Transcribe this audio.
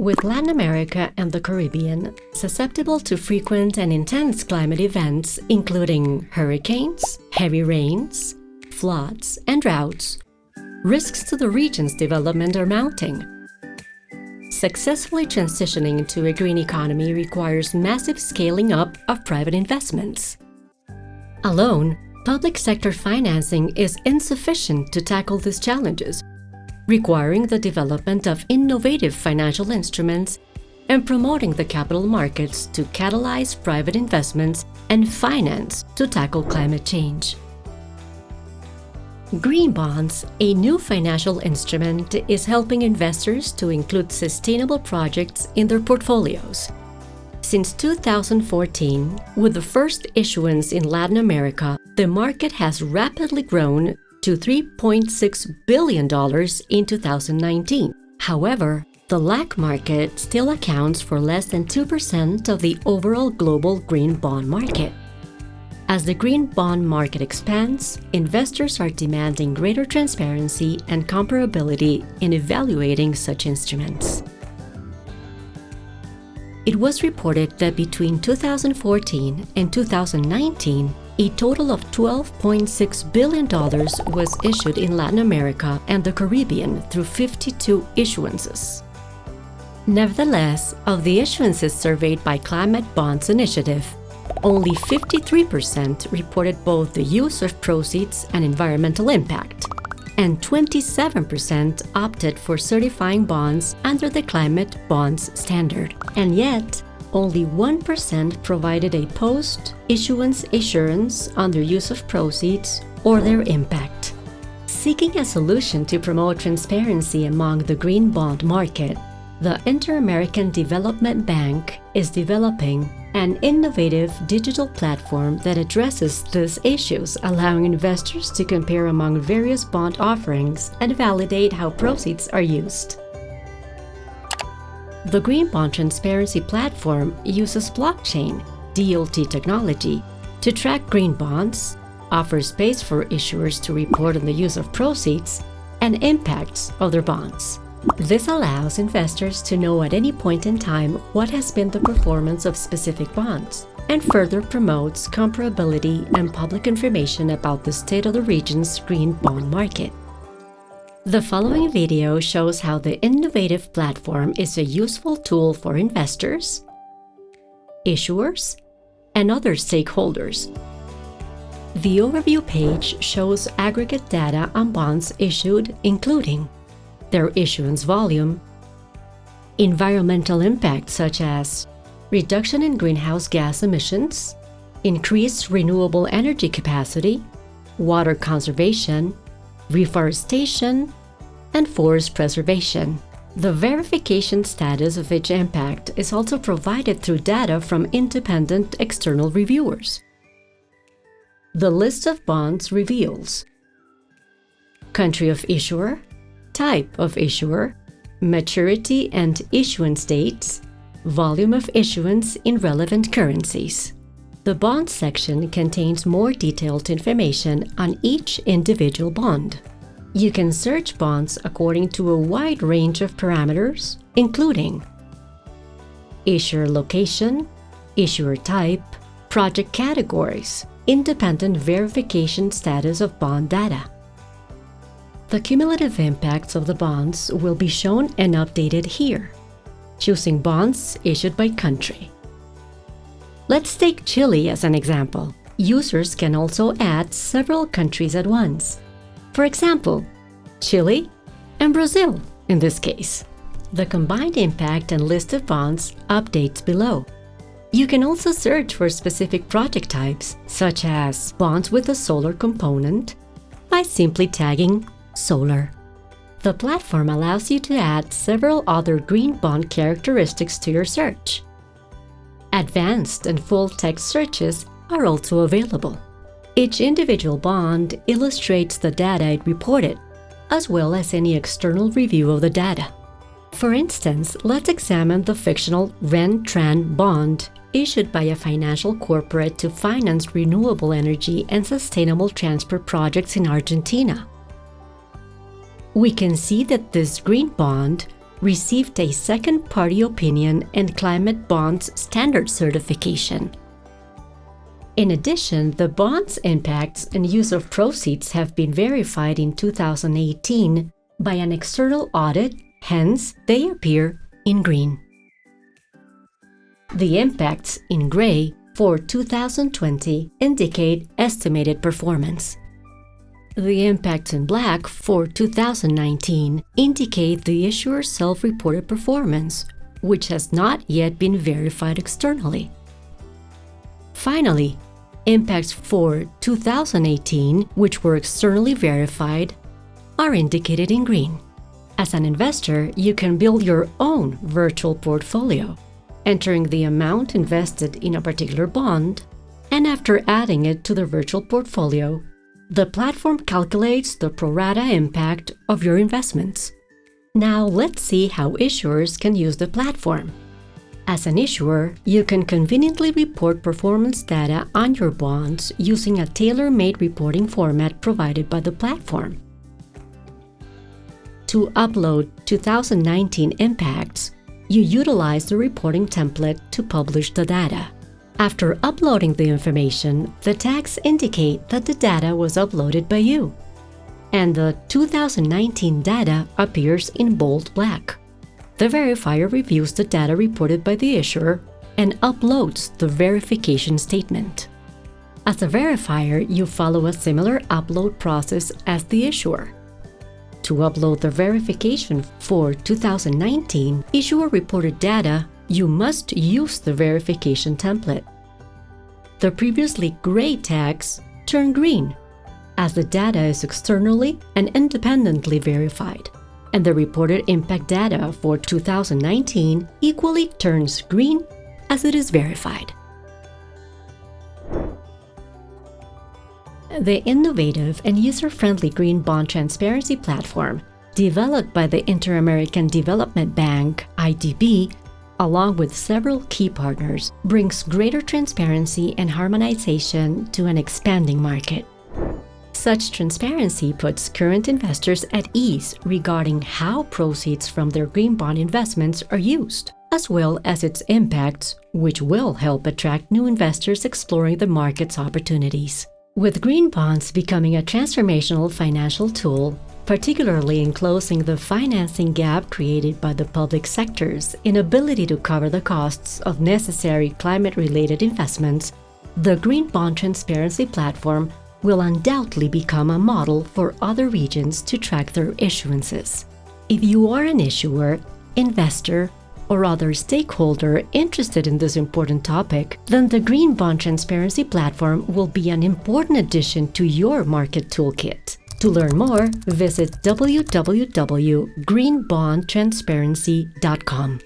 With Latin America and the Caribbean susceptible to frequent and intense climate events including hurricanes, heavy rains, floods, and droughts, risks to the region's development are mounting. Successfully transitioning to a green economy requires massive scaling up of private investments. Alone, public sector financing is insufficient to tackle these challenges, requiring the development of innovative financial instruments and promoting the capital markets to catalyze private investments and finance to tackle climate change. Green bonds, a new financial instrument, is helping investors to include sustainable projects in their portfolios. Since 2014, with the first issuance in Latin America, the market has rapidly grown to $3.6 billion in 2019. However, the LAC market still accounts for less than 2% of the overall global green bond market. As the green bond market expands, investors are demanding greater transparency and comparability in evaluating such instruments. It was reported that between 2014 and 2019, a total of $12.6 billion was issued in Latin America and the Caribbean through 52 issuances. Nevertheless, of the issuances surveyed by Climate Bonds Initiative, only 53% reported both the use of proceeds and environmental impact, and 27% opted for certifying bonds under the Climate Bonds Standard. And yet, only 1% provided a post-issuance assurance on their use of proceeds or their impact. Seeking a solution to promote transparency among the green bond market, the Inter-American Development Bank is developing an innovative digital platform that addresses these issues, allowing investors to compare among various bond offerings and validate how proceeds are used. The Green Bond Transparency Platform uses blockchain (DLT) technology to track green bonds, offers space for issuers to report on the use of proceeds and impacts of their bonds. This allows investors to know at any point in time what has been the performance of specific bonds, and further promotes comparability and public information about the state of the region's green bond market. The following video shows how the innovative platform is a useful tool for investors, issuers, and other stakeholders. The overview page shows aggregate data on bonds issued, including their issuance volume, environmental impact such as reduction in greenhouse gas emissions, increased renewable energy capacity, water conservation, reforestation, and forest preservation. The verification status of each impact is also provided through data from independent external reviewers. The list of bonds reveals country of issuer, type of issuer, maturity and issuance dates, volume of issuance in relevant currencies. The bond section contains more detailed information on each individual bond. You can search bonds according to a wide range of parameters, including issuer location, issuer type, project categories, independent verification status of bond data. The cumulative impacts of the bonds will be shown and updated here, choosing bonds issued by country. Let's take Chile as an example. Users can also add several countries at once. For example, Chile and Brazil in this case. The combined impact and list of bonds updates below. You can also search for specific project types, such as bonds with a solar component, by simply tagging solar. The platform allows you to add several other green bond characteristics to your search. Advanced and full text searches are also available. Each individual bond illustrates the data it reported, as well as any external review of the data. For instance, let's examine the fictional REN-TRAN bond issued by a financial corporate to finance renewable energy and sustainable transport projects in Argentina. We can see that this green bond received a second-party opinion and climate bonds standard certification. In addition, the bonds' impacts and use of proceeds have been verified in 2018 by an external audit, hence they appear in green. The impacts in gray for 2020 indicate estimated performance. The impacts in black for 2019 indicate the issuer's self-reported performance, which has not yet been verified externally. Finally, impacts for 2018, which were externally verified, are indicated in green. As an investor, you can build your own virtual portfolio, entering the amount invested in a particular bond, and after adding it to the virtual portfolio, the platform calculates the pro rata impact of your investments. Now let's see how issuers can use the platform. As an issuer, you can conveniently report performance data on your bonds using a tailor-made reporting format provided by the platform. To upload 2019 impacts, you utilize the reporting template to publish the data. After uploading the information, the tags indicate that the data was uploaded by you, and the 2019 data appears in bold black. The verifier reviews the data reported by the issuer and uploads the verification statement. As a verifier, you follow a similar upload process as the issuer. To upload the verification for 2019 issuer-reported data, you must use the verification template. The previously gray tags turn green, as the data is externally and independently verified, and the reported impact data for 2019 equally turns green as it is verified. The innovative and user-friendly Green Bond Transparency Platform, developed by the Inter-American Development Bank, IDB, along with several key partners, brings greater transparency and harmonization to an expanding market. Such transparency puts current investors at ease regarding how proceeds from their green bond investments are used, as well as its impacts, which will help attract new investors exploring the market's opportunities. With green bonds becoming a transformational financial tool, particularly in closing the financing gap created by the public sector's inability to cover the costs of necessary climate-related investments, the Green Bond Transparency Platform will undoubtedly become a model for other regions to track their issuances. If you are an issuer, investor, or other stakeholder interested in this important topic, then the Green Bond Transparency Platform will be an important addition to your market toolkit. To learn more, visit www.greenbondtransparency.com.